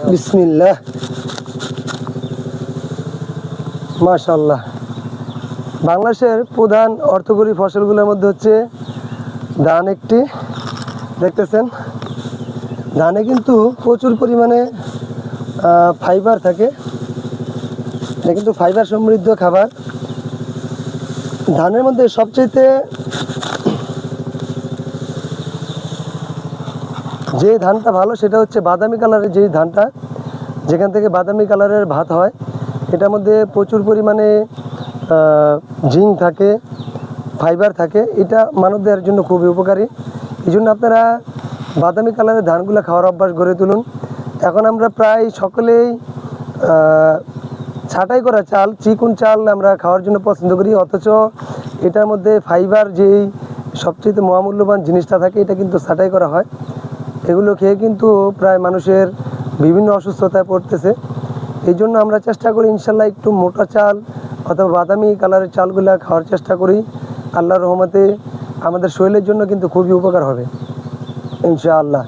বিসমিল্লাহ, মাশাআল্লাহ। বাংলাদেশের প্রধান অর্থকরী ফসলগুলোর মধ্যে হচ্ছে ধান একটি। দেখতেছেন, ধানে কিন্তু প্রচুর পরিমাণে ফাইবার থাকে। এটা কিন্তু ফাইবার সমৃদ্ধ খাবার। ধানের মধ্যে সবচেয়ে যে ধানটা ভালো সেটা হচ্ছে বাদামি কালারের যেই ধানটা, যেখান থেকে বাদামি কালারের ভাত হয়। এটার মধ্যে প্রচুর পরিমাণে জিঙ্ক থাকে, ফাইবার থাকে। এটা মানবদেহের জন্য খুবই উপকারী। এই জন্য আপনারা বাদামি কালারের ধানগুলো খাওয়ার অভ্যাস গড়ে তুলুন। এখন আমরা প্রায় সকলেই ছাঁটাই করা চাল, চিকন চাল আমরা খাওয়ার জন্য পছন্দ করি, অথচ এটার মধ্যে ফাইবার যেই সবচেয়ে মহামূল্যবান জিনিসটা থাকে, এটা কিন্তু ছাঁটাই করা হয়। এগুলো খেয়ে কিন্তু প্রায় মানুষের বিভিন্ন অসুস্থতায় পড়তেছে। এই জন্য আমরা চেষ্টা করি ইনশাল্লাহ একটু মোটা চাল অথবা বাদামি কালারের চালগুলো খাওয়ার চেষ্টা করি। আল্লাহর রহমতে আমাদের শরীরের জন্য কিন্তু খুবই উপকার হবে ইনশাআল্লাহ।